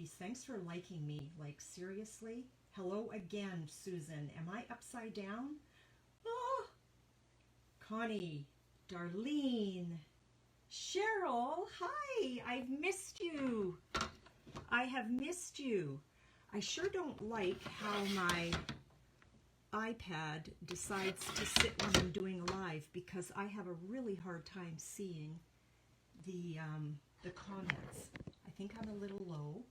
Please, thanks for liking me. Like, seriously? Hello again, Susan. Am I upside down? Oh, Connie, Darlene, Cheryl, hi, I've missed you. I have missed you. I sure don't like how my iPad decides to sit when I'm doing a live because I have a really hard time seeing the comments. I think I'm a little low.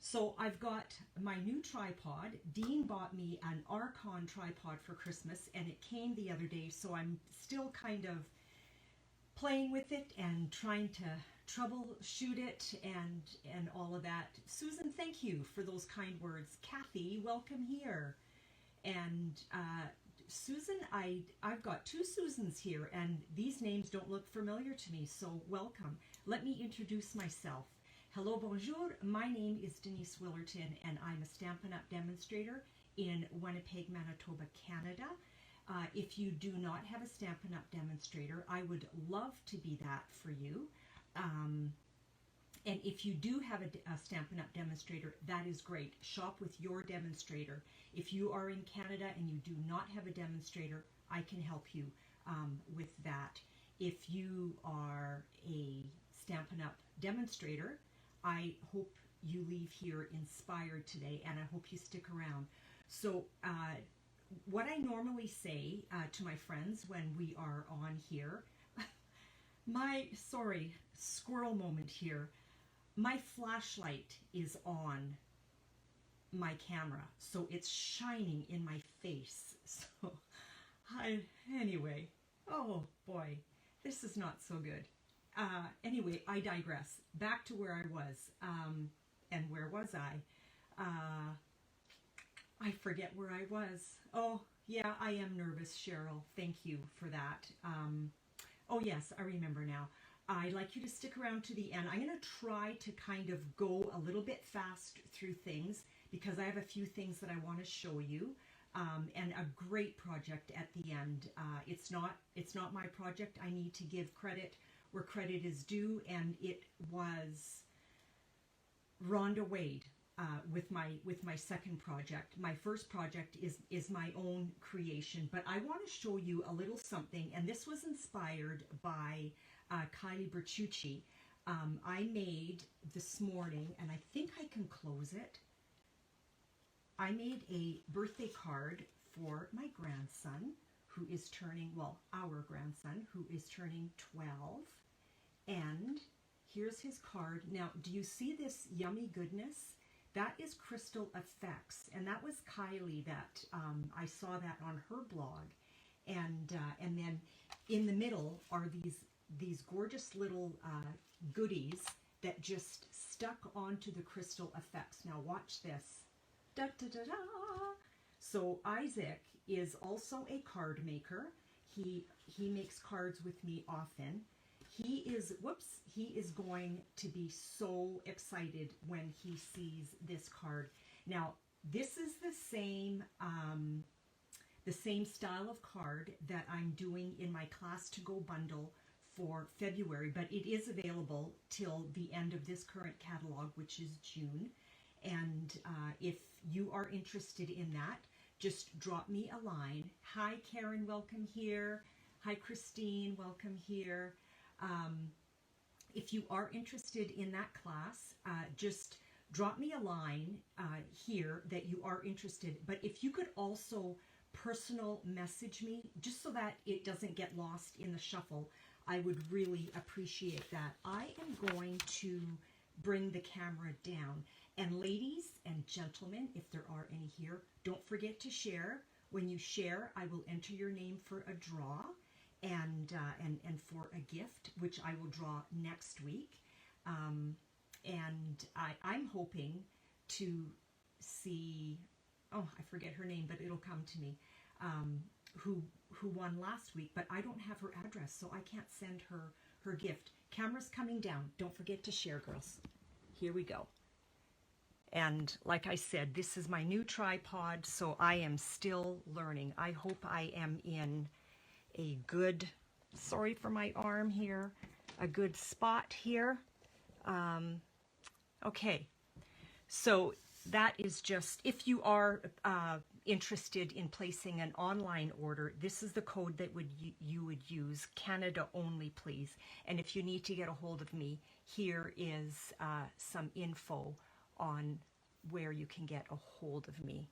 So I've got my new tripod. Dean bought me an Archon tripod for Christmas and it came the other day, so I'm still kind of playing with it and trying to troubleshoot it and all of that. Susan, thank you for those kind words. Kathy, welcome here. And Susan, I've got two Susans here and these names don't look familiar to me, so welcome. Let me introduce myself. Hello, bonjour. My name is Denise Willerton and I'm a Stampin' Up! Demonstrator in Winnipeg, Manitoba, Canada. If you do not have a Stampin' Up! Demonstrator, I would love to be that for you. And if you do have a Stampin' Up! Demonstrator, that is great. Shop with your demonstrator. If you are in Canada and you do not have a demonstrator, I can help you with that. If you are a Stampin' Up! Demonstrator, I hope you leave here inspired today and I hope you stick around. So what I normally say to my friends when we are on here, sorry, squirrel moment here. My flashlight is on my camera, so it's shining in my face. So, anyway, oh boy, this is not so good. Anyway, I digress. Back to where I was. And where was I? I forget where I was. Oh, yeah, I am nervous, Cheryl. Thank you for that. Oh, yes, I remember now. I'd like you to stick around to the end. I'm going to try to kind of go a little bit fast through things because I have a few things that I want to show you. And a great project at the end. It's not my project. I need to give credit where credit is due, and it was Rhonda Wade with my second project. My first project is my own creation, but I want to show you a little something, and this was inspired by Kylie Bertucci. I made this morning, and I think I can close it. I made a birthday card for my grandson, who is turning, well, our grandson, who is turning 12. And here's his card. Now, do you see this yummy goodness? That is Crystal Effects, and that was Kylie that I saw that on her blog. And then in the middle are these gorgeous little goodies that just stuck onto the Crystal Effects. Now watch this. Da, da, da, da. So Isaac is also a card maker. He makes cards with me often. He is going to be so excited when he sees this card. Now, this is the same style of card that I'm doing in my Class to Go bundle for February, but it is available till the end of this current catalog, which is June. And if you are interested in that, just drop me a line. Hi, Karen, welcome here. Hi, Christine, welcome here. If you are interested in that class, just drop me a line here that you are interested. But if you could also personal message me, just so that it doesn't get lost in the shuffle, I would really appreciate that. I am going to bring the camera down. And ladies and gentlemen, if there are any here, don't forget to share. When you share, I will enter your name for a draw. And for a gift, which I will draw next week. And I'm hoping to see, oh, I forget her name, but it'll come to me, who won last week, but I don't have her address, so I can't send her gift. Camera's coming down. Don't forget to share, girls. Here we go. And like I said, this is my new tripod, so I am still learning. I hope I am in a good, sorry for my arm here, a good spot here. Okay, So that is just, if you are interested in placing an online order, this is the code that you would use. Canada only, please. And if you need to get a hold of me, here is some info on where you can get a hold of me.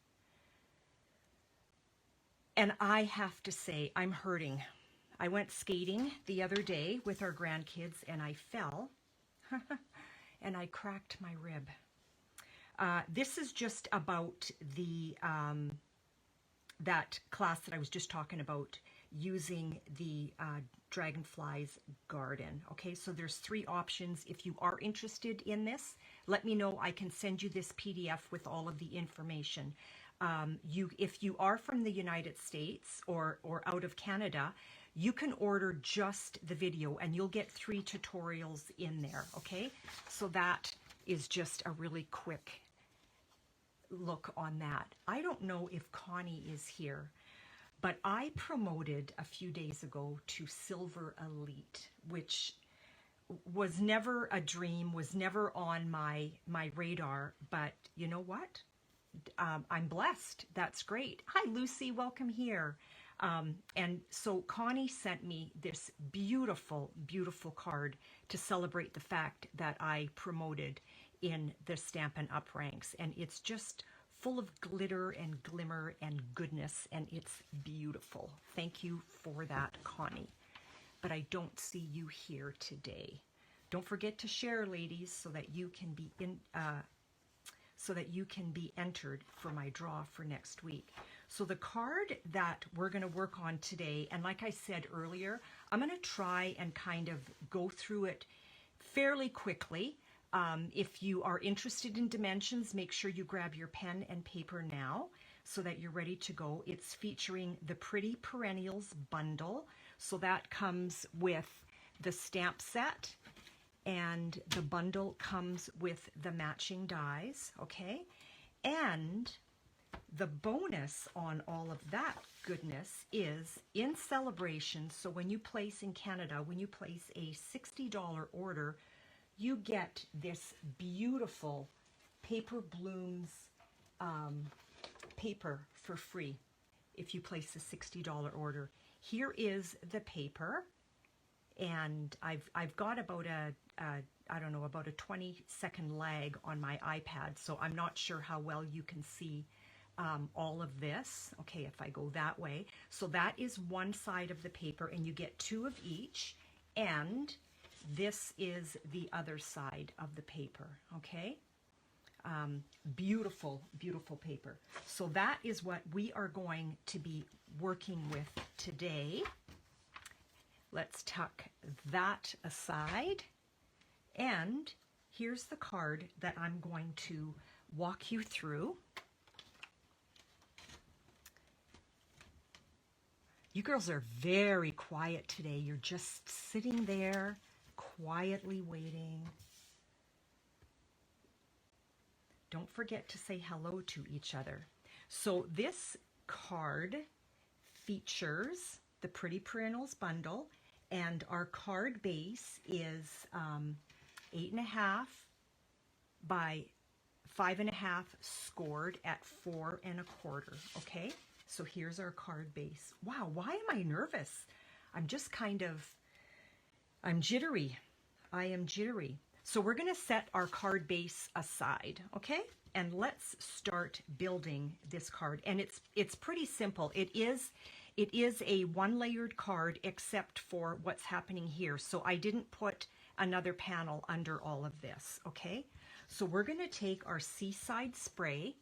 And I have to say, I'm hurting. I went skating the other day with our grandkids and I fell and I cracked my rib. This is just about the that class that I was just talking about, using the Dragonfly's Garden. Okay, so there's 3 options. If you are interested in this, let me know. I can send you this PDF with all of the information. If you are from the United States or out of Canada, you can order just the video and you'll get 3 tutorials in there. Okay, so that is just a really quick look on that. I don't know if Connie is here, but I promoted a few days ago to Silver Elite, which was never a dream, was never on my radar, but you know what? I'm blessed. That's great. Hi, Lucy. Welcome here. And so Connie sent me this beautiful, beautiful card to celebrate the fact that I promoted in the Stampin' Up ranks. And it's just full of glitter and glimmer and goodness, and it's beautiful. Thank you for that, Connie. But I don't see you here today. Don't forget to share, ladies, so that you can be entered for my draw for next week. So the card that we're going to work on today, and like I said earlier, I'm going to try and kind of go through it fairly quickly. If you are interested in dimensions, make sure you grab your pen and paper now so that you're ready to go. It's featuring the Pretty Perennials bundle. So that comes with the stamp set, and the bundle comes with the matching dies, okay? And the bonus on all of that goodness is in celebration. So when you place in Canada, when you place a $60 order, you get this beautiful Paper Blooms paper for free if you place a $60 order. Here is the paper, and I've got about I don't know, about a 20-second lag on my iPad, so I'm not sure how well you can see all of this. Okay, if I go that way. So that is one side of the paper, and you get 2 of each, and this is the other side of the paper, okay? Beautiful, beautiful paper. So that is what we are going to be working with today. Let's tuck that aside. And here's the card that I'm going to walk you through. You girls are very quiet today. You're just sitting there, quietly waiting. Don't forget to say hello to each other. So this card features the Pretty Perennials bundle, and our card base is 8.5 by 5.5 scored at 4 1/4. Okay, so here's our card base. Wow, why am I nervous? I'm just I'm jittery. I am jittery. So we're going to set our card base aside, okay? And let's start building this card. And it's pretty simple. It is a 1-layered card except for what's happening here. So I didn't put another panel under all of this, okay? So we're going to take our Seaside spray,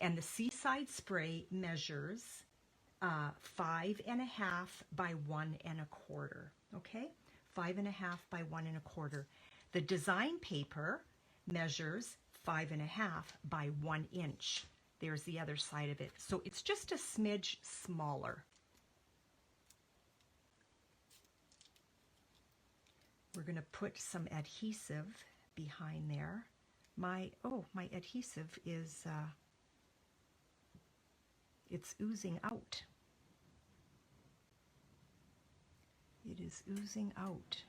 and the Seaside spray measures 5.5 by 1 1/4, okay? 5.5 by 1 1/4. The design paper measures 5.5 by 1 inch. There's the other side of it. So it's just a smidge smaller. We're going to put some adhesive behind there. My adhesive is, it's oozing out. It is oozing out.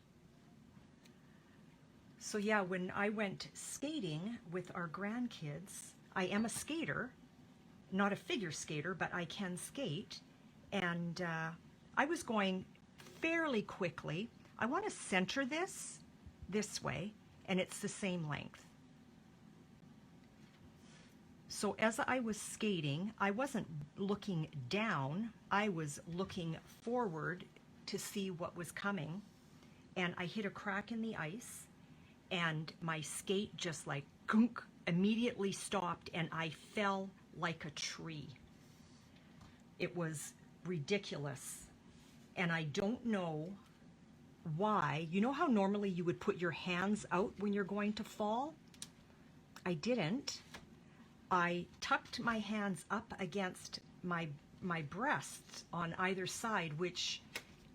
So yeah, when I went skating with our grandkids, I am a skater, not a figure skater, but I can skate. And I was going fairly quickly. I want to center this way, and it's the same length. So as I was skating, I wasn't looking down, I was looking forward to see what was coming. And I hit a crack in the ice, and my skate just like gunk, immediately stopped, and I fell like a tree. It was ridiculous. And I don't know why. You know how normally you would put your hands out when you're going to fall? I didn't. I tucked my hands up against my breasts on either side, which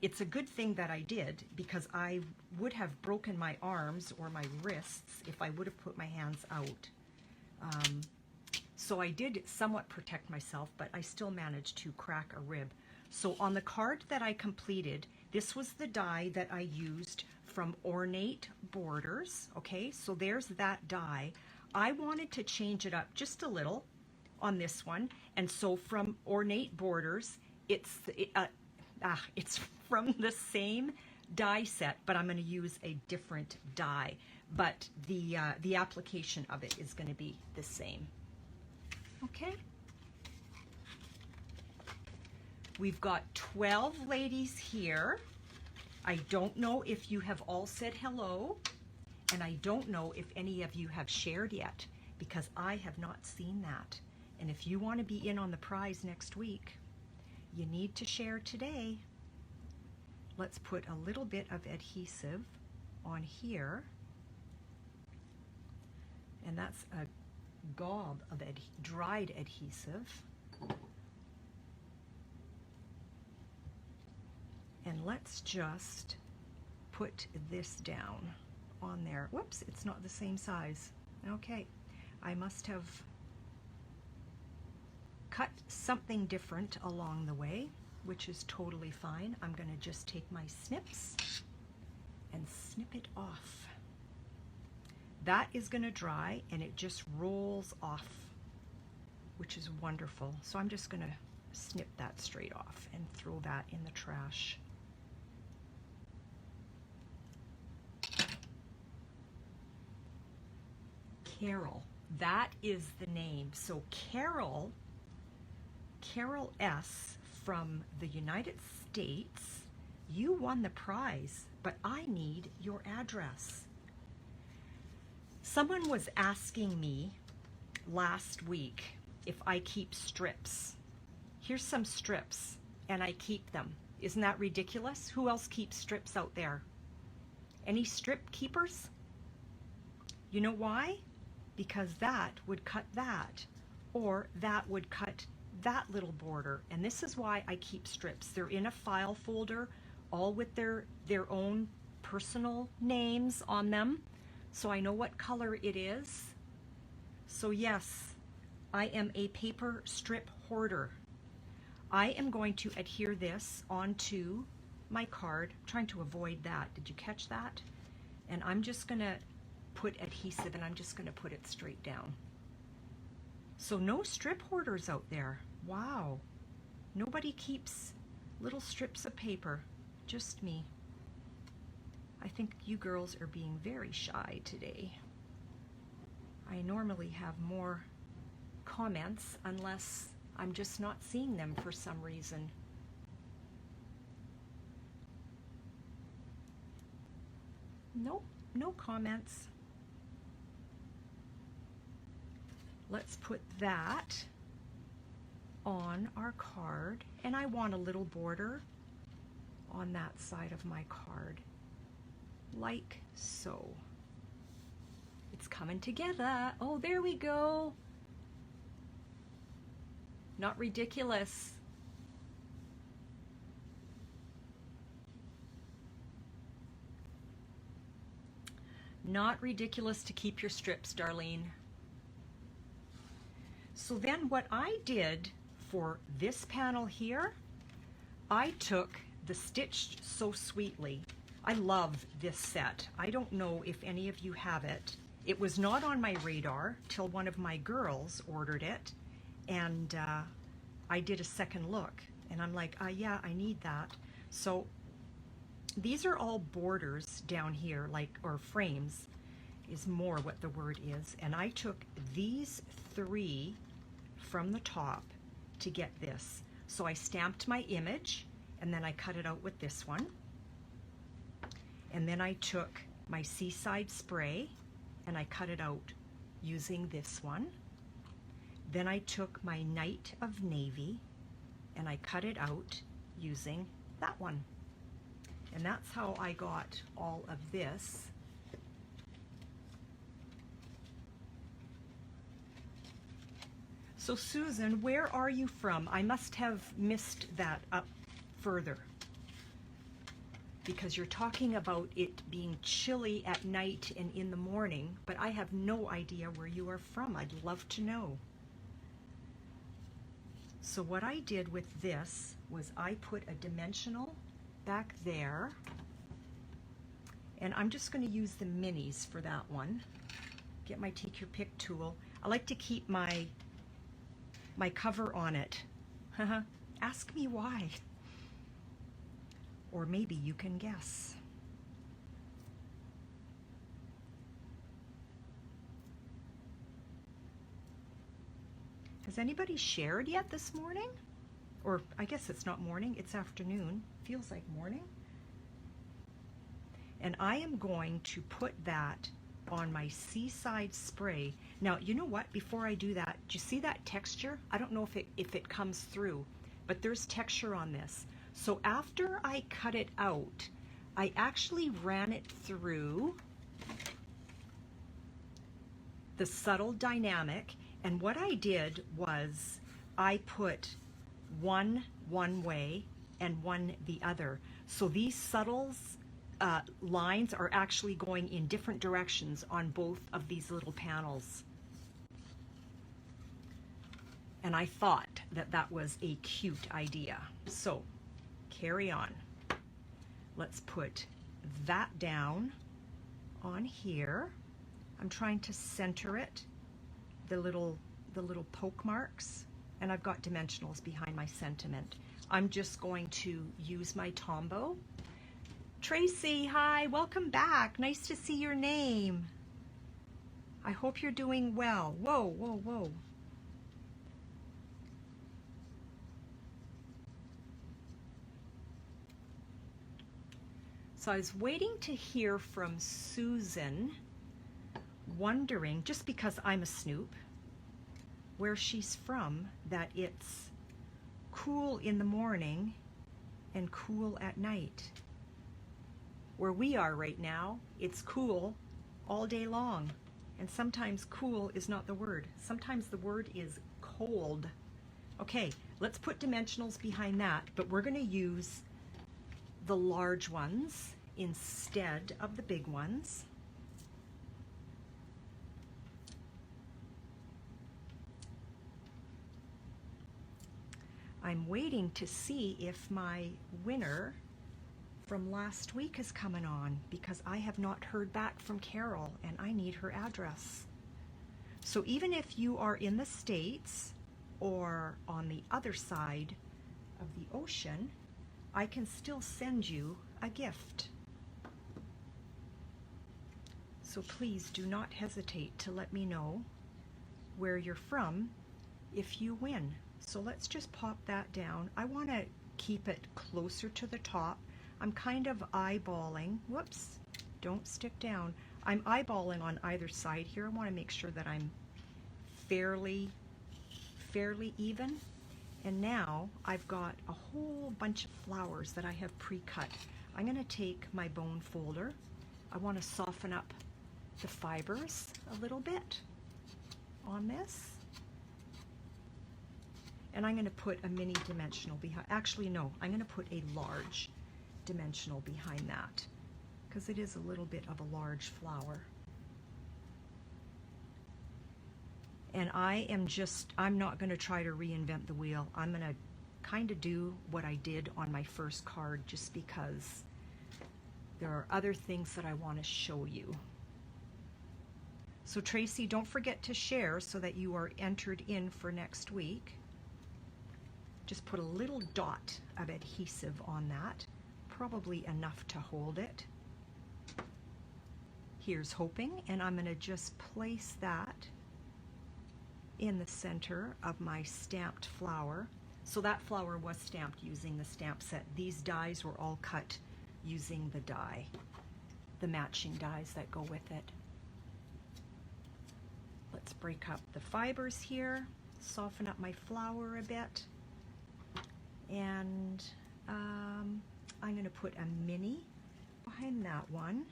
it's a good thing that I did, because I would have broken my arms or my wrists if I would have put my hands out. So I did somewhat protect myself, but I still managed to crack a rib. So on the card that I completed, this was the die that I used from Ornate Borders. Okay, so there's that die. I wanted to change it up just a little on this one, and so from Ornate Borders, it's from the same die set, but I'm going to use a different die. But the application of it is going to be the same. Okay. We've got 12 ladies here. I don't know if you have all said hello, and I don't know if any of you have shared yet, because I have not seen that. And if you want to be in on the prize next week, you need to share today. Let's put a little bit of adhesive on here. And that's a gob of dried adhesive. And let's just put this down on there. Whoops, it's not the same size. Okay, I must have cut something different along the way, which is totally fine. I'm going to just take my snips and snip it off. That is going to dry, and it just rolls off, which is wonderful. So I'm just going to snip that straight off and throw that in the trash. Carol, that is the name. So Carol S. from the United States, you won the prize, but I need your address. Someone was asking me last week if I keep strips. Here's some strips, and I keep them. Isn't that ridiculous? Who else keeps strips out there? Any strip keepers? You know why? Because that would cut that, or that would cut that little border. And this is why I keep strips. They're in a file folder, all with their own personal names on them, so I know what color it is. So yes, I am a paper strip hoarder. I am going to adhere this onto my card. I'm trying to avoid that. Did you catch that? And I'm just going to put adhesive, and I'm just going to put it straight down. So no strip hoarders out there. Wow. Nobody keeps little strips of paper. Just me. I think you girls are being very shy today. I normally have more comments, unless I'm just not seeing them for some reason. Nope, no comments. Let's put that on our card, and I want a little border on that side of my card, like so. It's coming together. Oh, there we go. Not ridiculous. Not ridiculous to keep your strips, Darlene. So then what I did for this panel here, I took the Stitched So Sweetly. I love this set. I don't know if any of you have it. It was not on my radar till one of my girls ordered it, and I did a second look, and I'm like, yeah, I need that. So these are all borders down here, like, or frames is more what the word is, and I took these 3 from the top to get this. So I stamped my image, and then I cut it out with this one. And then I took my Seaside spray and I cut it out using this one. Then I took my Night of Navy and I cut it out using that one. And that's how I got all of this. So Susan, where are you from? I must have missed that up further, because you're talking about it being chilly at night and in the morning, but I have no idea where you are from. I'd love to know. So what I did with this was I put a dimensional back there, and I'm just going to use the minis for that one. Get my Take Your Pick tool. I like to keep my cover on it. Ask me why. Or maybe you can guess. Has anybody shared yet this morning? Or I guess it's not morning, it's afternoon. Feels like morning. And I am going to put that on my Seaside spray. Now, you know what? Before I do that, do you see that texture? I don't know if it comes through, but there's texture on this. So after I cut it out, I actually ran it through the subtle dynamic, and what I did was I put one way and one the other. So these subtles lines are actually going in different directions on both of these little panels. And I thought that that was a cute idea. So carry on. Let's put that down on here. I'm trying to center it, the little poke marks, and I've got dimensionals behind my sentiment. I'm just going to use my Tombow. Tracy, hi, welcome back. Nice to see your name. I hope you're doing well. Whoa, whoa, whoa. So I was waiting to hear from Susan, wondering, just because I'm a snoop, where she's from, that it's cool in the morning and cool at night. Where we are right now, it's cool all day long. And sometimes cool is not the word. Sometimes the word is cold. Okay, let's put dimensionals behind that, but we're going to use the large ones instead of the big ones. I'm waiting to see if my winner from last week is coming on, because I have not heard back from Carol and I need her address. So even if you are in the States or on the other side of the ocean, I can still send you a gift. So please do not hesitate to let me know where you're from if you win. So let's just pop that down. I want to keep it closer to the top. I'm kind of eyeballing, whoops, don't stick down. I'm eyeballing on either side here. I want to make sure that I'm fairly even. And now I've got a whole bunch of flowers that I have pre-cut. I'm going to take my bone folder. I want to soften up the fibers a little bit on this. And I'm going to put a mini dimensional behind. Actually, no, I'm going to put a large dimensional behind that, because it is a little bit of a large flower. And I'm not going to try to reinvent the wheel. I'm going to kind of do what I did on my first card, just because there are other things that I want to show you. So Tracy, don't forget to share so that you are entered in for next week. Just put a little dot of adhesive on that, probably enough to hold it. Here's hoping, and I'm going to just place that in the center of my stamped flower. So that flower was stamped using the stamp set. These dies were all cut using the die, the matching dies that go with it. Let's break up the fibers here, soften up my flower a bit, and I'm going to put a mini behind that one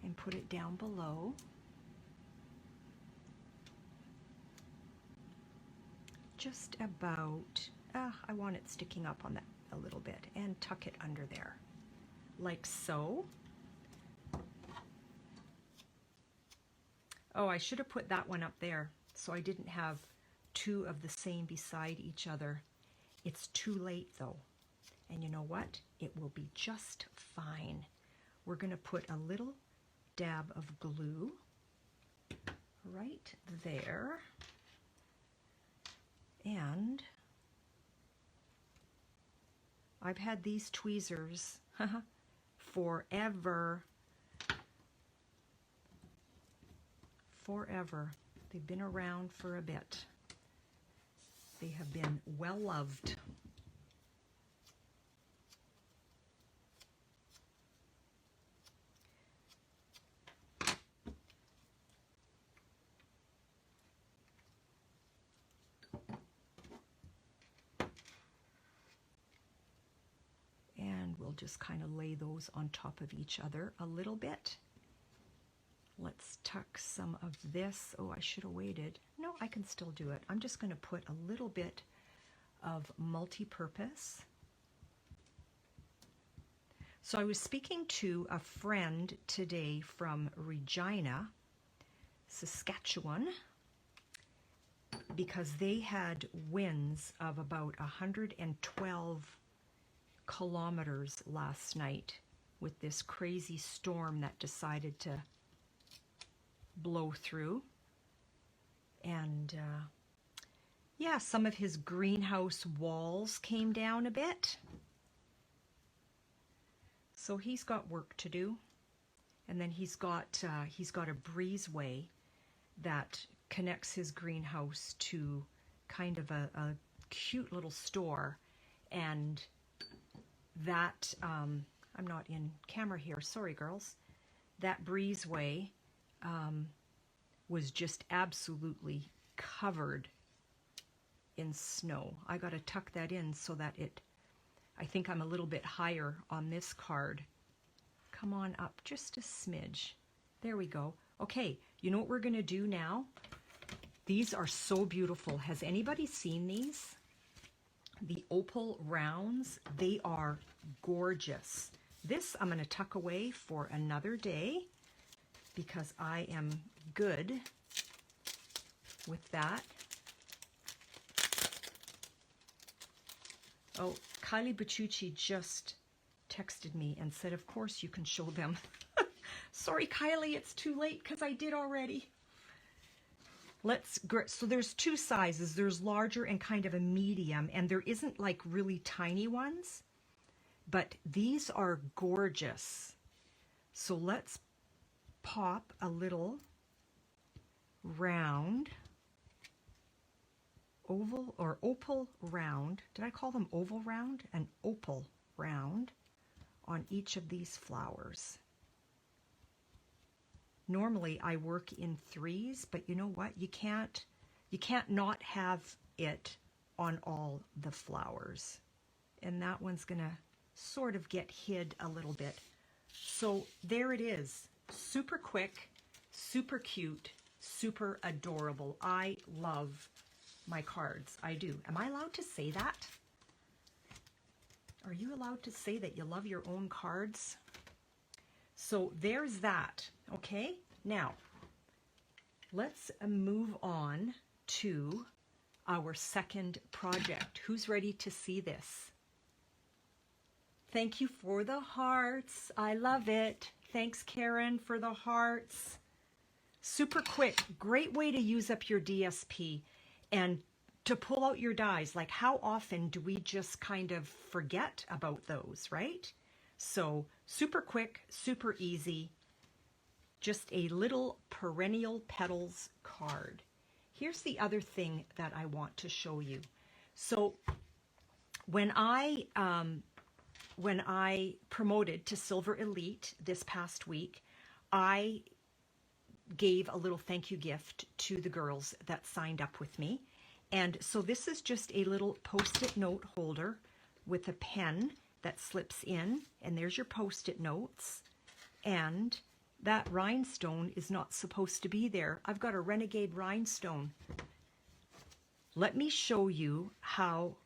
and put it down below. Just about, I want it sticking up on that a little bit, and tuck it under there, like so. Oh, I should have put that one up there so I didn't have two of the same beside each other. It's too late though. And you know what? It will be just fine. We're going to put a little dab of glue right there. And I've had these tweezers forever. Forever. They've been around for a bit. They have been well loved. And we'll just kind of lay those on top of each other a little bit. Let's tuck some of this. Oh, I should have waited. No, I can still do it. I'm just going to put a little bit of multi-purpose. So I was speaking to a friend today from Regina, Saskatchewan, because they had winds of about 112 kilometers last night with this crazy storm that decided to blow through. And yeah, some of his greenhouse walls came down a bit. So he's got work to do. And then he's got a breezeway that connects his greenhouse to kind of a cute little store. And that, I'm not in camera here, sorry girls, that breezeway was just absolutely covered in snow. I got to tuck that in so that I think I'm a little bit higher on this card. Come on up just a smidge. There we go. Okay, you know what we're going to do now? These are so beautiful. Has anybody seen these? The Opal Rounds. They are gorgeous. This I'm going to tuck away for another day because I am good with that. Oh, Kylie Baciucci just texted me and said, of course you can show them. Sorry, Kylie, it's too late because I did already. So there's two sizes. There's larger and kind of a medium, and there isn't like really tiny ones, but these are gorgeous. So let's pop a little round oval or opal round. Did I call them oval round? An opal round on each of these flowers. Normally I work in threes, but you know what? You can't not have it on all the flowers. And that one's gonna sort of get hid a little bit. So there it is. Super quick, super cute, super adorable. I love my cards. I do. Am I allowed to say that? Are you allowed to say that you love your own cards? So there's that. Okay, now let's move on to our second project. Who's ready to see this? Thank you for the hearts. I love it. Thanks, Karen, for the hearts. Super quick. Great way to use up your DSP and to pull out your dies. Like, how often do we just kind of forget about those, right? So super quick, super easy. Just a little perennial petals card. Here's the other thing that I want to show you. So when I promoted to Silver Elite this past week, I gave a little thank you gift to the girls that signed up with me. And so this is just a little post-it note holder with a pen that slips in, and there's your post-it notes. And that rhinestone is not supposed to be there. I've got a renegade rhinestone. Let me show you how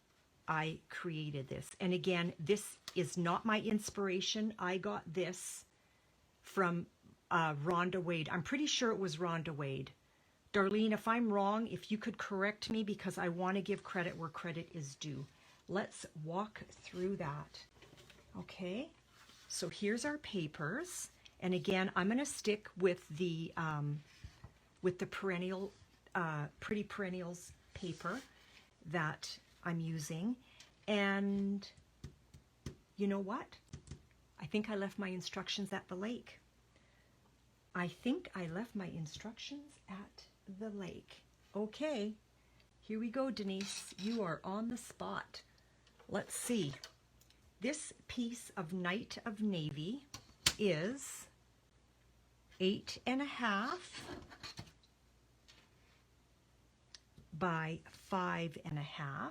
I created this. And again, this is not my inspiration. I got this from Rhonda Wade. I'm pretty sure it was Rhonda Wade. Darlene, if I'm wrong, if you could correct me, because I want to give credit where credit is due. Let's walk through that. Okay, so here's our papers. And again, I'm going to stick with the perennial, Pretty Perennials paper that I'm using. And you know what? I think I left my instructions at the lake. I think I left my instructions at the lake. Okay, here we go, Denise. You are on the spot. Let's see. This piece of Night of Navy is 8.5 by 5.5.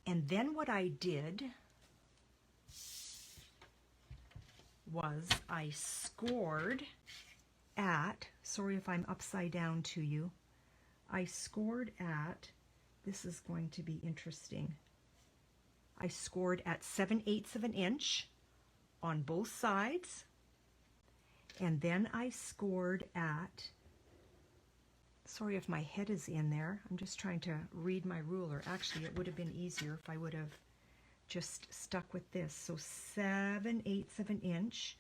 And then what I did was I scored at, sorry if I'm upside down to you, I scored at, this is going to be interesting, I scored at 7/8 of an inch on both sides, and then I scored at, sorry if my head is in there, I'm just trying to read my ruler. Actually, it would have been easier if I would have just stuck with this. So 7/8 of an inch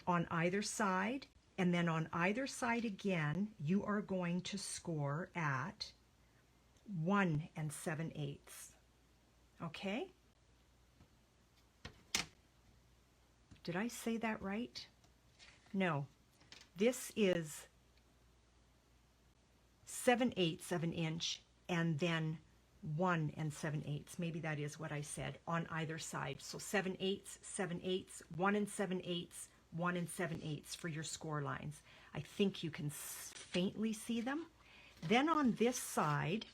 on either side, and then on either side again, you are going to score at 1 7/8. Okay? Did I say that right? No. This is 7/8 of an inch and then 1 7/8. Maybe that is what I said, on either side. So 7/8, 7/8, 1 7/8, 1 7/8 for your score lines. I think you can faintly see them. Then on this side,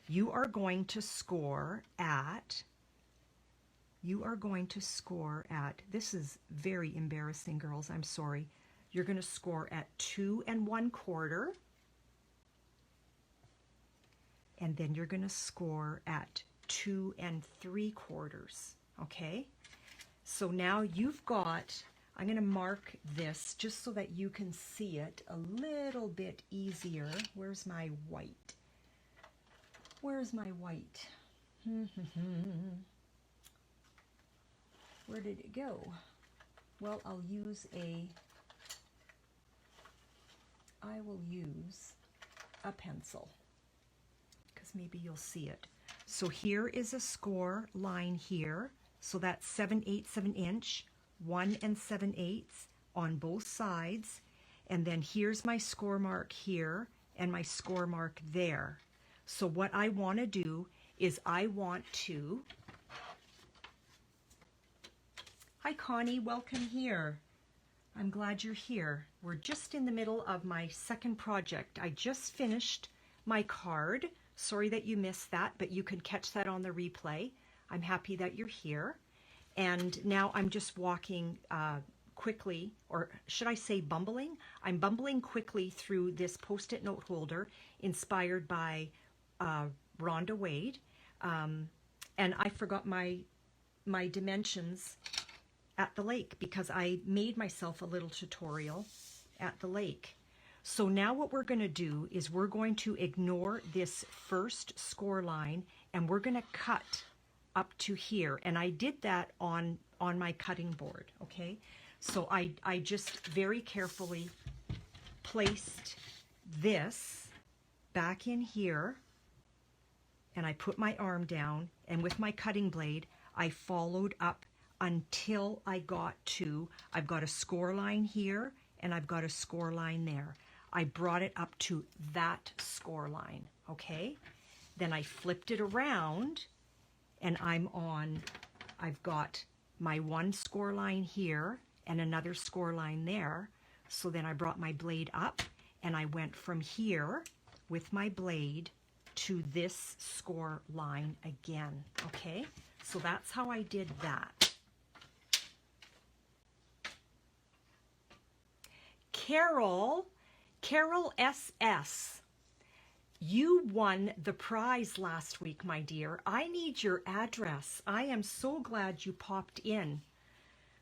you are going to score at, this is very embarrassing, girls, I'm sorry. You're going to score at 2 1/4. And then you're going to score at 2 3/4. Okay? So now you've got, I'm going to mark this just so that you can see it a little bit easier. Where's my white? Where's my white? Where did it go? Well, I will use a pencil, because maybe you'll see it. So here is a score line here. So that's 7/8 of an inch, 1 7/8 on both sides. And then here's my score mark here and my score mark there. So what I want to do is I want to, hi Connie, welcome here. I'm glad you're here. We're just in the middle of my second project. I just finished my card. Sorry that you missed that, but you can catch that on the replay. I'm happy that you're here. And now I'm just walking quickly, or should I say bumbling? I'm bumbling quickly through this post-it note holder inspired by Rhonda Wade. And I forgot my dimensions at the lake because I made myself a little tutorial at the lake. So now what we're going to do is we're going to ignore this first score line and we're going to cut up to here, and I did that on my cutting board, okay? So I just very carefully placed this back in here, and I put my arm down, and with my cutting blade, I followed up until I got to, I've got a score line here, and I've got a score line there. I brought it up to that score line, okay? Then I flipped it around, and I've got my one score line here and another score line there. So then I brought my blade up, and I went from here with my blade to this score line again, okay? So that's how I did that. Carol SS, you won the prize last week, my dear. I need your address. I am so glad you popped in.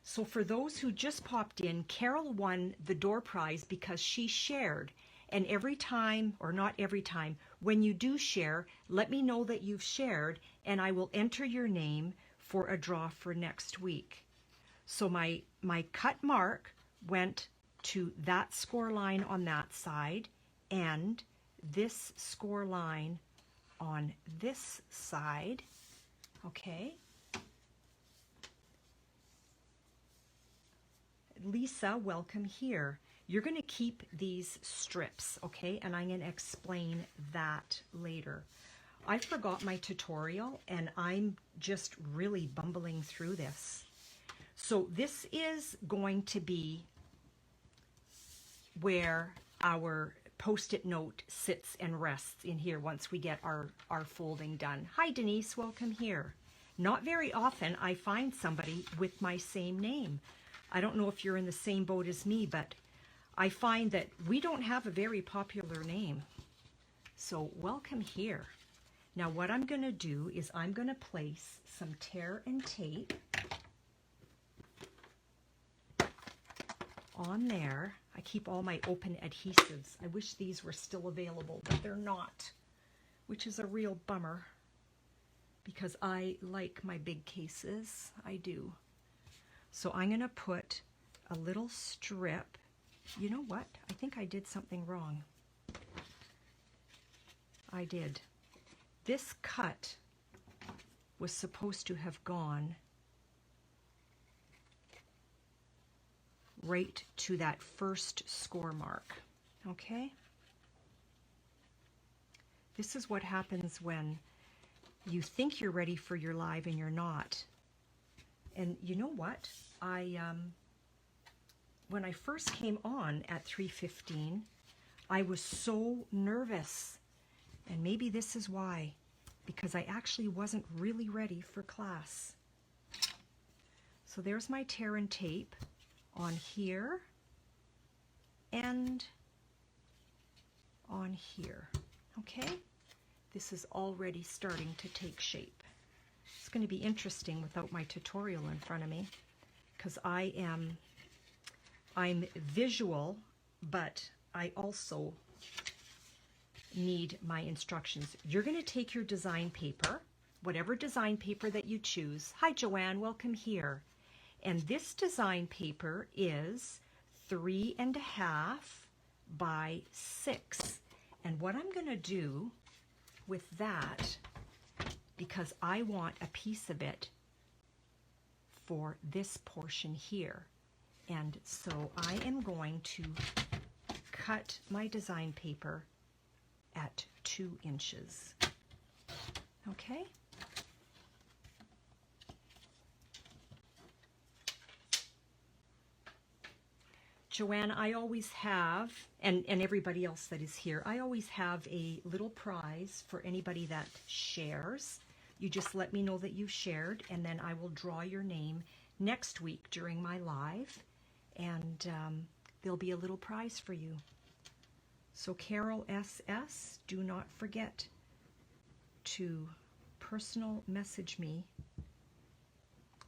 So for those who just popped in, Carol won the door prize because she shared. And every time, or not every time, when you do share, let me know that you've shared, and I will enter your name for a draw for next week. So my cut mark went to that score line on that side, and this score line on this side, okay? Lisa, welcome here. You're going to keep these strips, okay? And I'm going to explain that later. I forgot my tutorial, and I'm just really bumbling through this. So this is going to be where our Post-it note sits and rests in here once we get our folding done. Hi, Denise, welcome here. Not very often I find somebody with my same name. I don't know if you're in the same boat as me, but I find that we don't have a very popular name. So welcome here. Now what I'm going to do is I'm going to place some tear and tape on there. I keep all my open adhesives. I wish these were still available, but they're not, which is a real bummer because I like my big cases. I do. So I'm going to put a little strip. You know what? I think I did something wrong. I did. This cut was supposed to have gone right to that first score mark, okay? This is what happens when you think you're ready for your live and you're not. And you know what? When I first came on at 3:15, I was so nervous. And maybe this is why, because I actually wasn't really ready for class. So there's my tear and tape on here and on here, okay? This is already starting to take shape. It's going to be interesting without my tutorial in front of me because I'm visual, but I also need my instructions. You're going to take your design paper, whatever design paper that you choose. Hi, Joanne, welcome here. And this design paper is 3.5 by 6. And what I'm going to do with that, because I want a piece of it for this portion here. And so I am going to cut my design paper at 2 inches. Okay? Joanne, I always have, and everybody else that is here, I always have a little prize for anybody that shares. You just let me know that you shared, and then I will draw your name next week during my live, and there'll be a little prize for you. So Carol SS, do not forget to personal message me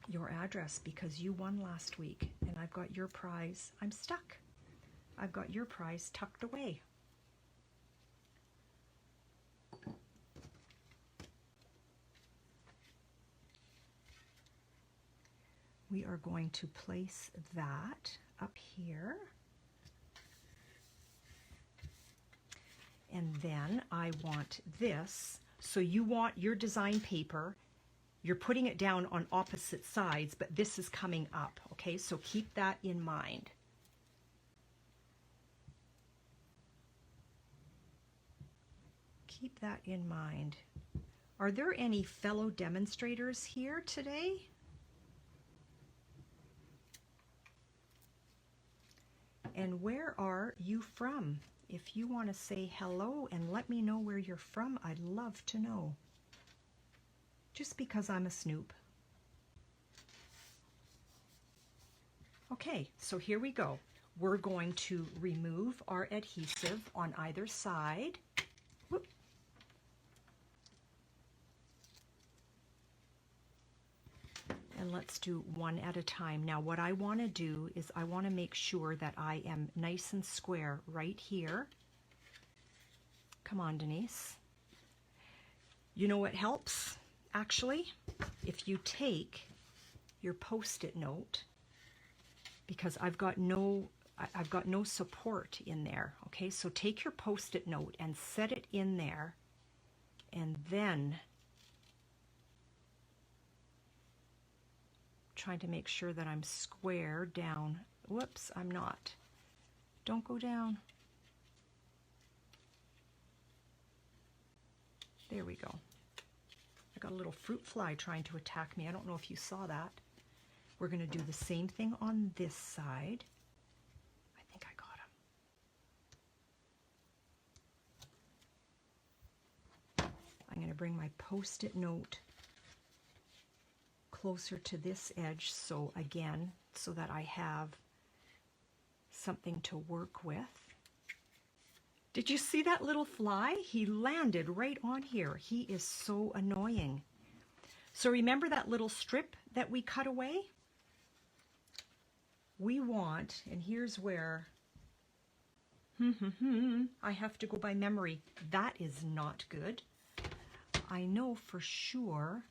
your address because you won last week and I've got your prize. I'm stuck. I've got your prize tucked away. we are going to place that up here. And then I want this. So you want your design paper, you're putting it down on opposite sides, but this is coming up, okay? So keep that in mind. Keep that in mind. Are there any fellow demonstrators here today? And where are you from? If you want to say hello and let me know where you're from, I'd love to know. Just because I'm a snoop. Okay, so here we go. We're going to remove our adhesive on either side. Whoop. And let's do one at a time. Now what I want to do is I want to make sure that I am nice and square right here. Come on, Denise. You know what helps, actually? If you take your Post-it note, because I've got no support in there, okay? So take your Post-it note and set it in there, and then trying to make sure that I'm square down. Whoops, I'm not. Don't go down. There we go. I got a little fruit fly trying to attack me. I don't know if you saw that. We're going to do the same thing on this side. I think I got him. I'm going to bring my Post-it note closer to this edge, so again, so that I have something to work with. Did you see that little fly? He landed right on here. He is so annoying. So remember that little strip that we cut away? We want, and here's where I have to go by memory. That is not good. I know for sure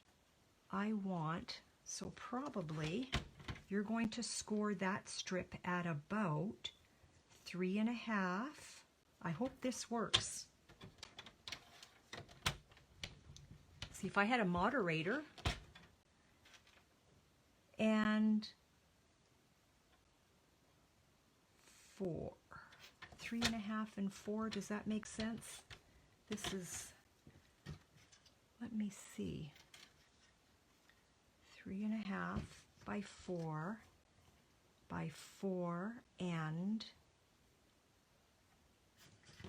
I want, so probably you're going to score that strip at about 3.5. I hope this works. See, if I had a moderator and 4, 3.5 and 4, does that make sense? This is, let me see. 3.5 by 4 by 4, and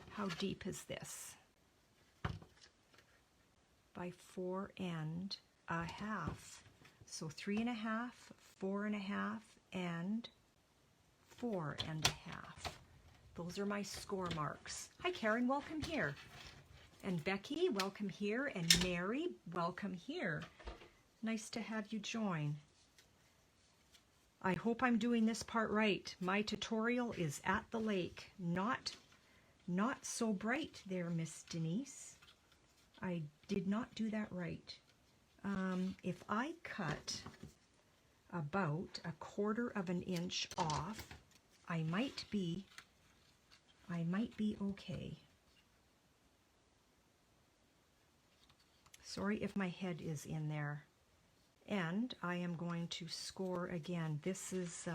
how deep is this? By 4 and a half. So 3.5, 4.5, and 4.5. Those are my score marks. Hi Karen, welcome here. And Becky, welcome here. And Mary, welcome here. Nice to have you join. I hope I'm doing this part right. My tutorial is at the lake. Not so bright there, Miss Denise. I did not do that right. If I cut about 1/4 of an inch off, I might be okay. Sorry if my head is in there. And I am going to score again. This is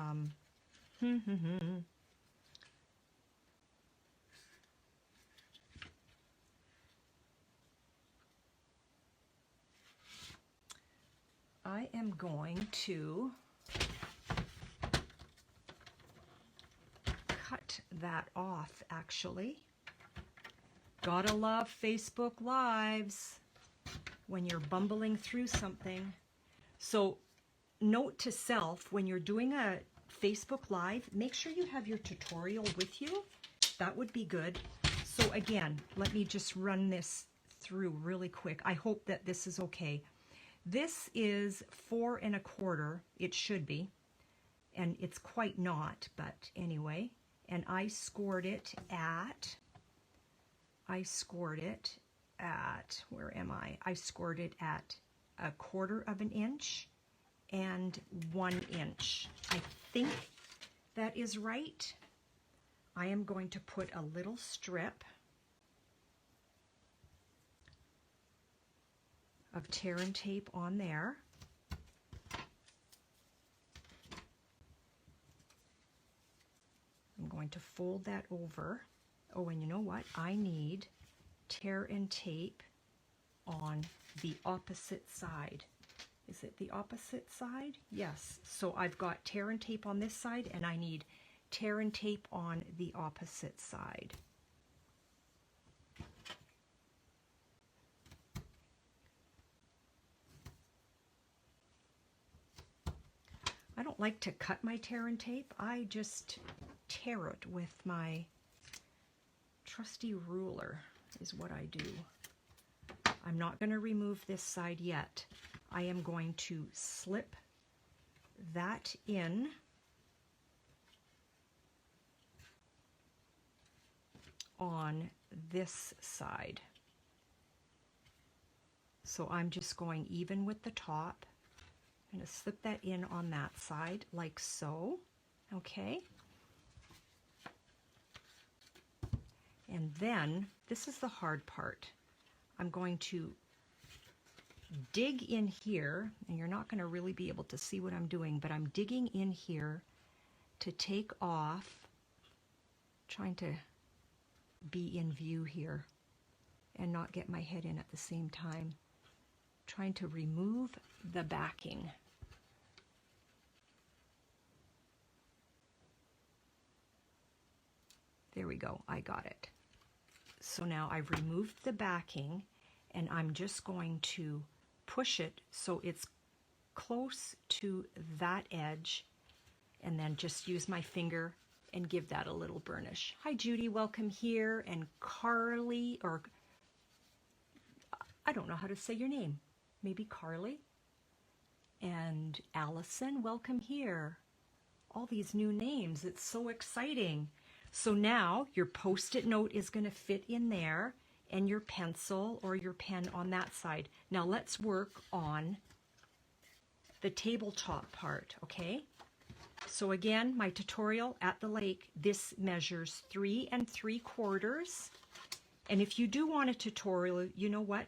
I am going to cut that off, actually. Gotta love Facebook Lives when you're bumbling through something. So note to self, when you're doing a Facebook Live, make sure you have your tutorial with you. That would be good. So again, let me just run this through really quick. I hope that this is okay. This is 4 1/4, it should be, and it's quite not, but anyway. And I scored it at, where am I? I scored it at 1/4 of an inch 1 inch. I think that is right. I am going to put a little strip of tear and tape on there. I'm going to fold that over. Oh, and you know what? I need tear and tape on the opposite side. Is it the opposite side? Yes. So I've got tear and tape on this side, and I need tear and tape on the opposite side. I don't like to cut my tear and tape. I just tear it with my trusty ruler is what I do. I'm not going to remove this side yet. I am going to slip that in on this side. So I'm just going even with the top. I'm going to slip that in on that side like so. Okay. And then this is the hard part. I'm going to dig in here, and you're not going to really be able to see what I'm doing, but I'm digging in here to take off, trying to be in view here and not get my head in at the same time, trying to remove the backing. There we go, I got it. So now I've removed the backing, and I'm just going to push it so it's close to that edge, and then just use my finger and give that a little burnish. Hi Judy, welcome here, and Carly, or I don't know how to say your name, maybe Carly, and Allison, welcome here. All these new names, it's so exciting. So now your Post-it note is going to fit in there, and your pencil or your pen on that side. Now let's work on the tabletop part, okay? So again, my tutorial at the lake, this measures 3 3/4. And if you do want a tutorial, you know what?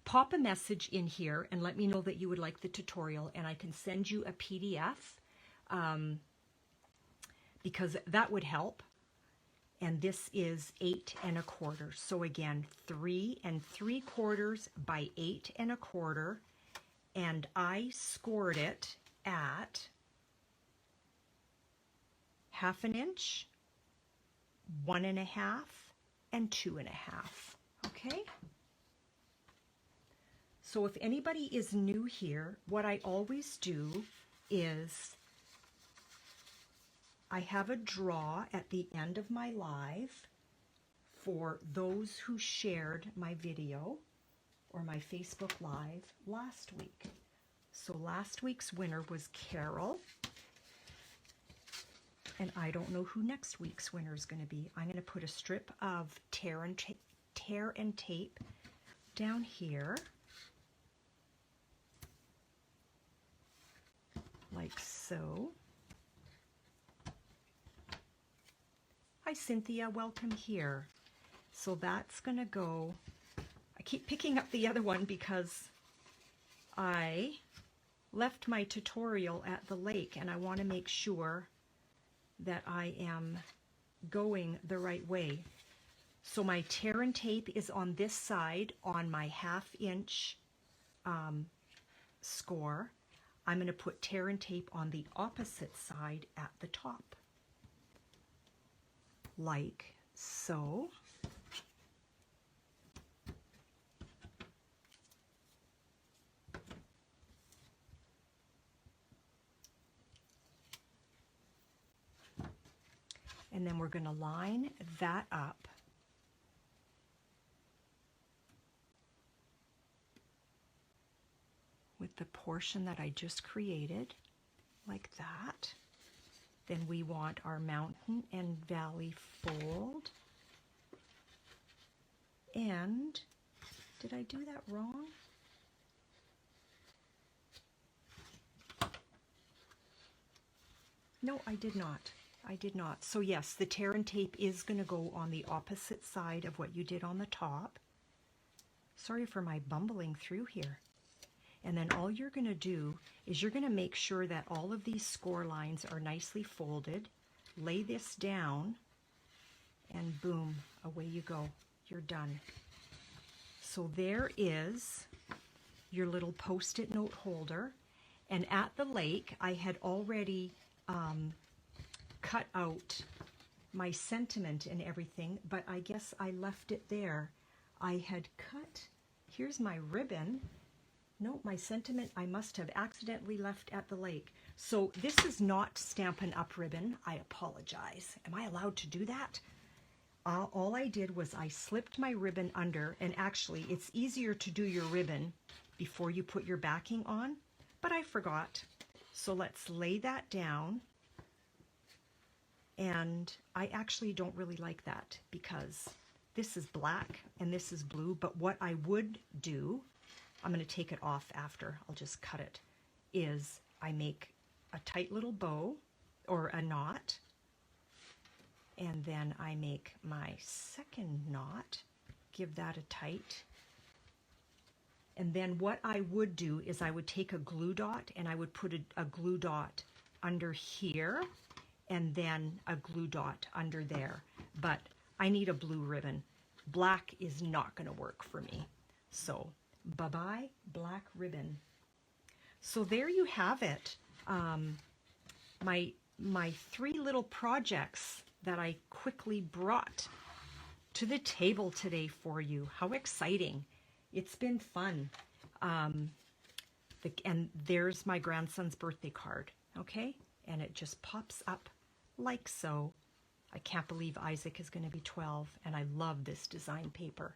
Pop a message in here and let me know that you would like the tutorial, and I can send you a PDF because that would help. And this is 8 1/4. So again, 3 3/4 by 8 1/4. And I scored it at 1/2 inch, 1 1/2, and 2 1/2. Okay? So if anybody is new here, what I always do is I have a draw at the end of my live for those who shared my video or my Facebook Live last week. So last week's winner was Carol, and I don't know who next week's winner is going to be. I'm going to put a strip of tear and tape down here, like so. Hi Cynthia, welcome here. So that's going to go, I keep picking up the other one because I left my tutorial at the lake, and I want to make sure that I am going the right way. So my tear and tape is on this side on my 1/2 inch score. I'm going to put tear and tape on the opposite side at the top, like so. And then we're going to line that up with the portion that I just created, like that. Then we want our mountain and valley fold. And did I do that wrong? No, I did not. I did not. So yes, the tear and tape is going to go on the opposite side of what you did on the top. Sorry for my bumbling through here. And then all you're going to do is you're going to make sure that all of these score lines are nicely folded. Lay this down and boom, away you go. You're done. So there is your little post-it note holder. And at the lake, I had already cut out my sentiment and everything, but I guess I left it there. I had cut, here's my ribbon. No, my sentiment I must have accidentally left at the lake. So this is not Stampin' Up ribbon. I apologize. Am I allowed to do that? All I did was I slipped my ribbon under, and actually it's easier to do your ribbon before you put your backing on, but I forgot. So let's lay that down. And I actually don't really like that because this is black and this is blue, but what I would do, I'm going to take it off after, I'll just cut it, is I make a tight little bow or a knot, and then I make my second knot, give that a tight, and then what I would do is I would take a glue dot and I would put a glue dot under here and then a glue dot under there. But I need a blue ribbon. Black is not going to work for me. So bye-bye black ribbon. So there you have it. My three little projects that I quickly brought to the table today for you. How exciting. It's been fun. And there's my grandson's birthday card, okay? And it just pops up like so. I can't believe Isaac is going to be 12, and I love this design paper.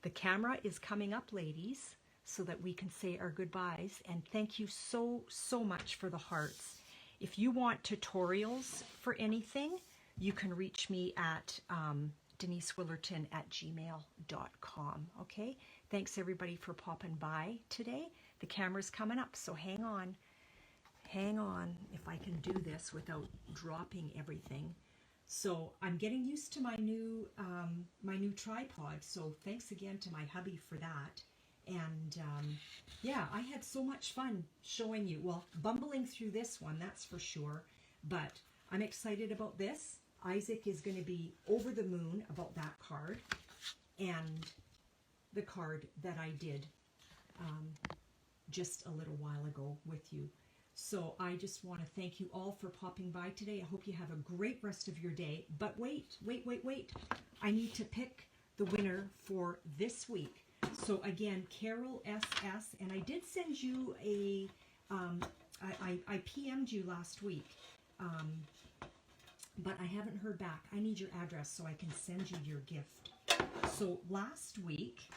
The camera is coming up, ladies, so that we can say our goodbyes. And thank you so, so much for the hearts. If you want tutorials for anything, you can reach me at denisewillerton@gmail.com, okay? Thanks, everybody, for popping by today. The camera's coming up, so hang on. Hang on, if I can do this without dropping everything. So I'm getting used to my new tripod, so thanks again to my hubby for that. And yeah, I had so much fun showing you, well, bumbling through this one, that's for sure, but I'm excited about this. Isaac is going to be over the moon about that card and the card that I did just a little while ago with you. So I just want to thank you all for popping by today. I hope you have a great rest of your day. But wait. I need to pick the winner for this week. So again, Carol SS, and I did send you a, I PM'd you last week, but I haven't heard back. I need your address so I can send you your gift. So last week,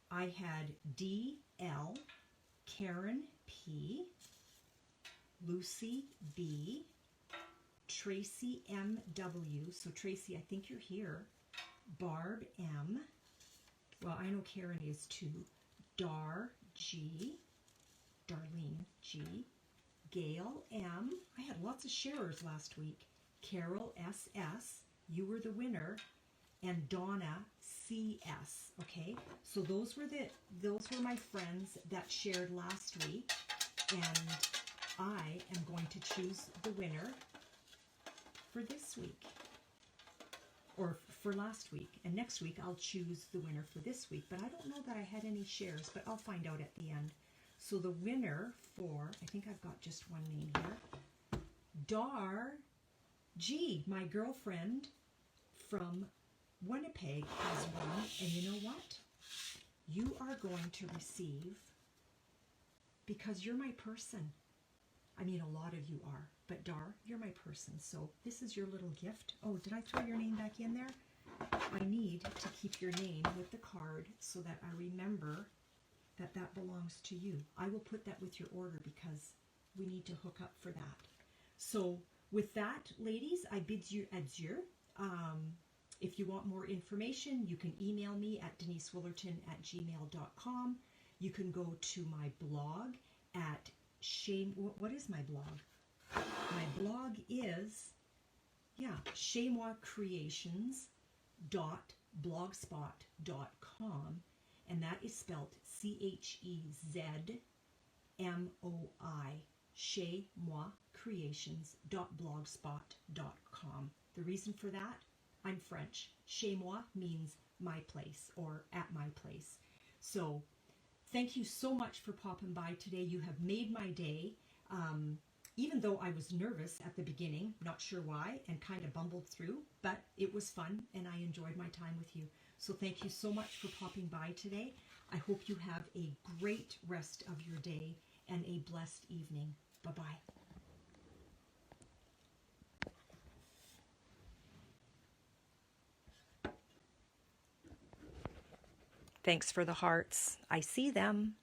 I had DL, Karen P, Lucy B, Tracy MW, so Tracy, I think you're here, Barb M, well, I know Karen is too, Dar G, Darlene G, Gail M, I had lots of sharers last week, Carol SS, you were the winner, and Donna CS, okay? So those were my friends that shared last week, and I am going to choose the winner for this week, or for last week, and next week I'll choose the winner for this week, but I don't know that I had any shares, but I'll find out at the end. So the winner for, I think I've got just one name here, Dar G, my girlfriend from Winnipeg has won, and you know what? You are going to receive, because you're my person, I mean, a lot of you are, but Dar, you're my person, so this is your little gift. Oh, did I throw your name back in there? I need to keep your name with the card so that I remember that that belongs to you. I will put that with your order because we need to hook up for that. So with that, ladies, I bid you adieu. If you want more information, you can email me at denisewillerton@gmail.com. You can go to my blog at Chez. What is my blog? My blog is, chezmoicreations.blogspot.com, and that is spelled CHEZMOI, chezmoicreations.blogspot.com. The reason for that, I'm French. Chez moi means my place or at my place. So thank you so much for popping by today. You have made my day. Even though I was nervous at the beginning, not sure why, and kind of bumbled through, but it was fun and I enjoyed my time with you. So thank you so much for popping by today. I hope you have a great rest of your day and a blessed evening. Bye-bye. Thanks for the hearts. I see them.